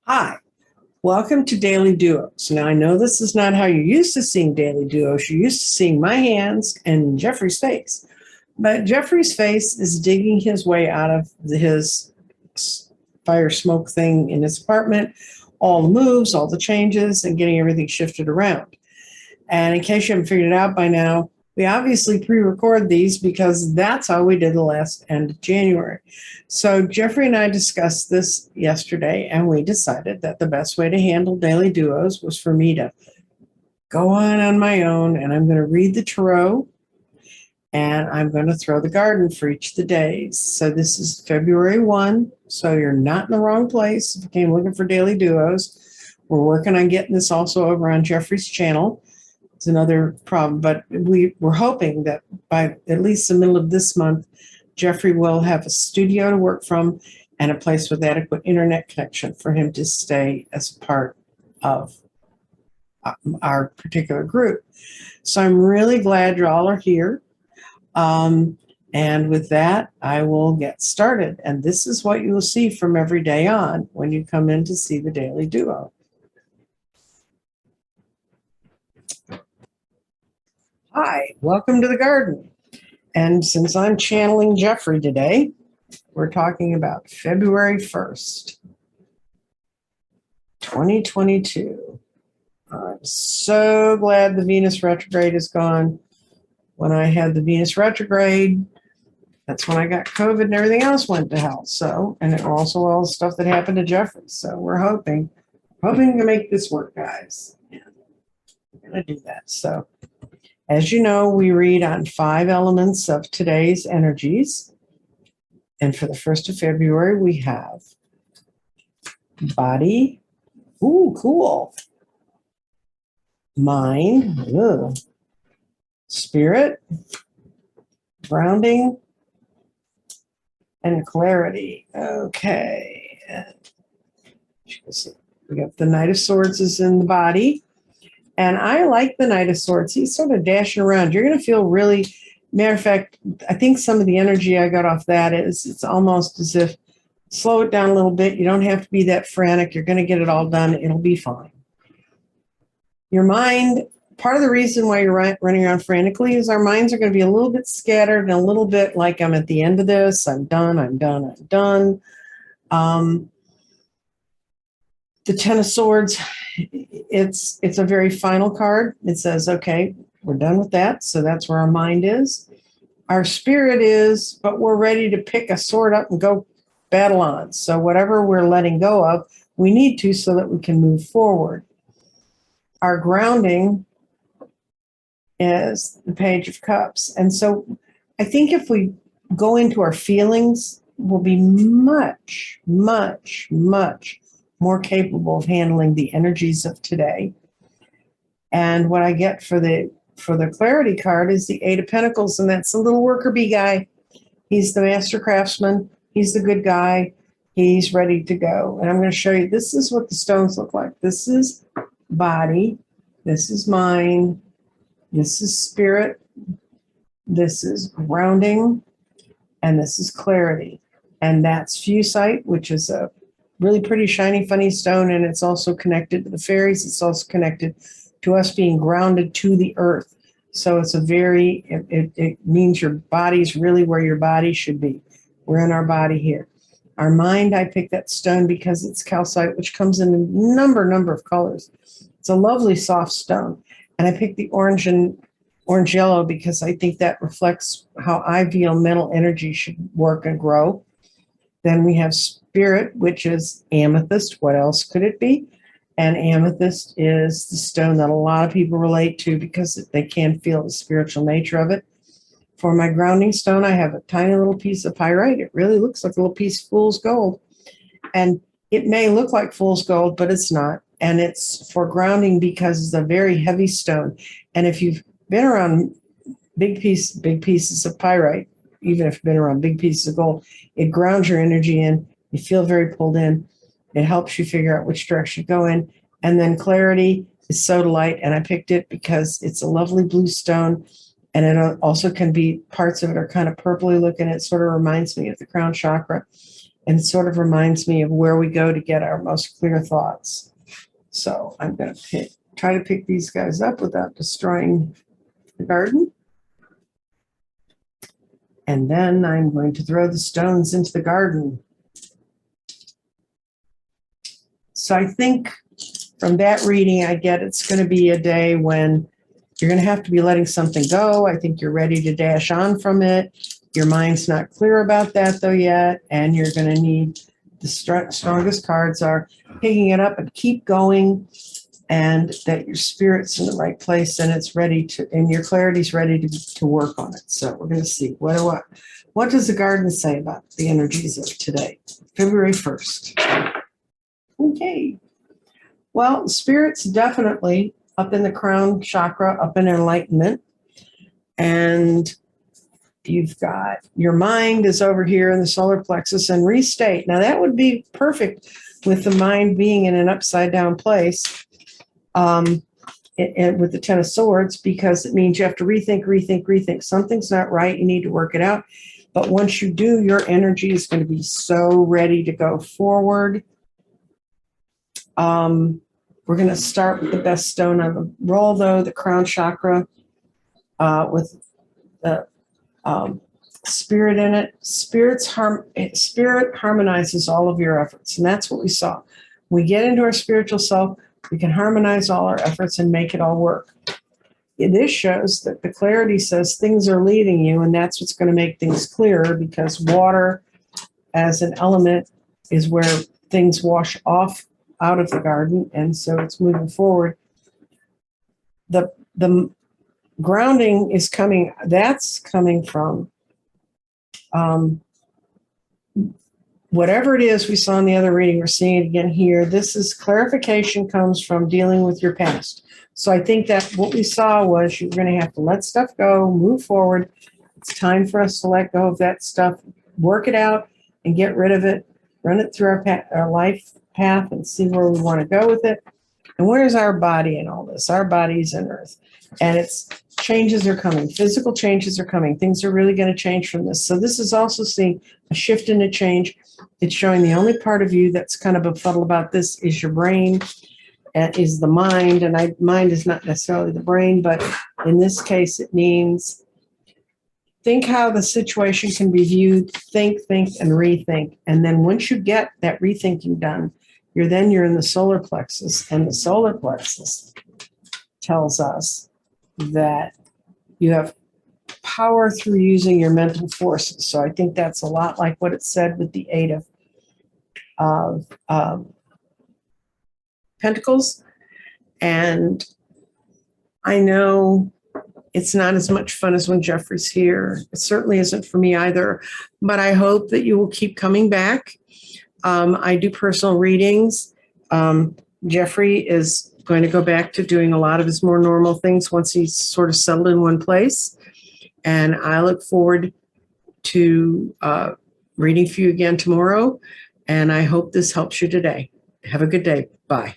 Hi, welcome to Daily Duos. Now, I know this is not how you're used to seeing Daily Duos. You're used to seeing my hands and Jeffrey's face. But Jeffrey's face is digging his way out of his fire smoke thing in his apartment, all the moves, all the changes, and getting everything shifted around. And in case you haven't figured it out by now, we obviously pre-record these because that's how we did the last end of January. So Jeffrey and I discussed this yesterday, and we decided that the best way to handle Daily Duos was for me to go on my own, and I'm going to read the tarot, and I'm going to throw the garden for each of the days. So this is February 1, so you're not in the wrong place if you came looking for Daily Duos. We're working on getting this also over on Jeffrey's channel. It's another problem, but we're hoping that by at least the middle of this month, Jeffrey will have a studio to work from and a place with adequate internet connection for him to stay as part of our particular group. So I'm really glad you all are here. And with that, I will get started. And this is what you will see from every day on when you come in to see the Daily Duo. Hi, welcome to the garden. And since I'm channeling Jeffrey today, we're talking about February 1st, 2022. I'm so glad the Venus retrograde is gone. When I had the Venus retrograde, that's when I got COVID and everything else went to hell. So, and also all the stuff that happened to Jeffrey. So we're hoping to make this work, guys. Yeah, we're going to do that. So, as you know, we read on 5 elements of today's energies. And for the 1st of February, we have body. Ooh, cool. Mind. Ugh. Spirit. Grounding. And clarity. Okay. We got the Knight of Swords is in the body. And I like the Knight of Swords. He's sort of dashing around. You're going to feel really, matter of fact, I think some of the energy I got off that is it's almost as if slow it down a little bit. You don't have to be that frantic. You're going to get it all done. It'll be fine. Your mind, part of the reason why you're running around frantically is our minds are going to be a little bit scattered and a little bit like I'm at the end of this. I'm done. The Ten of Swords, it's a very final card. It says, okay, we're done with that. So that's where our mind is. Our spirit is, but we're ready to pick a sword up and go battle on. So whatever we're letting go of, we need to so that we can move forward. Our grounding is the Page of Cups. And so I think if we go into our feelings, we'll be much, much, much more capable of handling the energies of today. And what I get for the clarity card is the 8 of Pentacles, and that's the little worker bee guy. He's the master craftsman. He's the good guy. He's ready to go. And I'm going to show you, this is what the stones look like. This is body. This is mind. This is spirit. This is grounding. And this is clarity. And that's fusite, which is a really pretty, shiny, funny stone, and it's also connected to the fairies. It's also connected to us being grounded to the earth. So it's it means your body's really where your body should be. We're in our body here. Our mind, I picked that stone because it's calcite, which comes in a number of colors. It's a lovely soft stone. And I picked the orange and orange yellow because I think that reflects how I feel mental energy should work and grow. Then we have spirit, which is amethyst. What else could it be? And amethyst is the stone that a lot of people relate to because they can feel the spiritual nature of it. For my grounding stone, I have a tiny little piece of pyrite. It really looks like a little piece of fool's gold. And it may look like fool's gold, but it's not. And it's for grounding because it's a very heavy stone. And if you've been around big pieces of pyrite, even if you've been around big pieces of gold, it grounds your energy in. You feel very pulled in. It helps you figure out which direction to go in. And then clarity is sodalite, and I picked it because it's a lovely blue stone, and it also can be, parts of it are kind of purpley looking. It sort of reminds me of the crown chakra. And it sort of reminds me of where we go to get our most clear thoughts. So I'm going to try to pick these guys up without destroying the garden. And then I'm going to throw the stones into the garden. So I think from that reading, I get it's going to be a day when you're going to have to be letting something go. I think you're ready to dash on from it. Your mind's not clear about that, though, yet. And you're going to need the strongest cards are picking it up and keep going, and that your spirit's in the right place and it's ready to, and your clarity's ready to work on it. So we're going to see what does the garden say about the energies of today, February 1st. Okay. Well, spirit's definitely up in the crown chakra, up in enlightenment. And you've got your mind is over here in the solar plexus and restate. Now that would be perfect with the mind being in an upside down place with the Ten of Swords, because it means you have to rethink. Something's not right. You need to work it out. But once you do, your energy is going to be so ready to go forward. We're going to start with the best stone on the roll, though, the crown chakra, with the spirit in it. Spirit harmonizes all of your efforts, and that's what we saw. When we get into our spiritual self, we can harmonize all our efforts and make it all work. This shows that the clarity says things are leading you, and that's what's going to make things clearer, because water as an element is where things wash off out of the garden, and so it's moving forward. The grounding is coming, that's coming from whatever it is we saw in the other reading, we're seeing it again here. This is clarification comes from dealing with your past. So I think that what we saw was you're going to have to let stuff go, move forward. It's time for us to let go of that stuff, work it out and get rid of it, run it through our life path and see where we want to go with it. And where's our body in all this? Our body's in earth. And it's changes are coming. Physical changes are coming. Things are really going to change from this. So this is also seeing a shift and a change. It's showing the only part of you that's kind of befuddled about this is your brain, is the mind. And mind is not necessarily the brain, but in this case, it means think how the situation can be viewed, think, and rethink. And then once you get that rethinking done, you're in the solar plexus, and the solar plexus tells us that you have power through using your mental forces. So I think that's a lot like what it said with the Eight of Pentacles. And I know it's not as much fun as when Jeffrey's here. It certainly isn't for me either, but I hope that you will keep coming back. I do personal readings. Jeffrey is going to go back to doing a lot of his more normal things once he's sort of settled in one place. And I look forward to reading for you again tomorrow. And I hope this helps you today. Have a good day. Bye.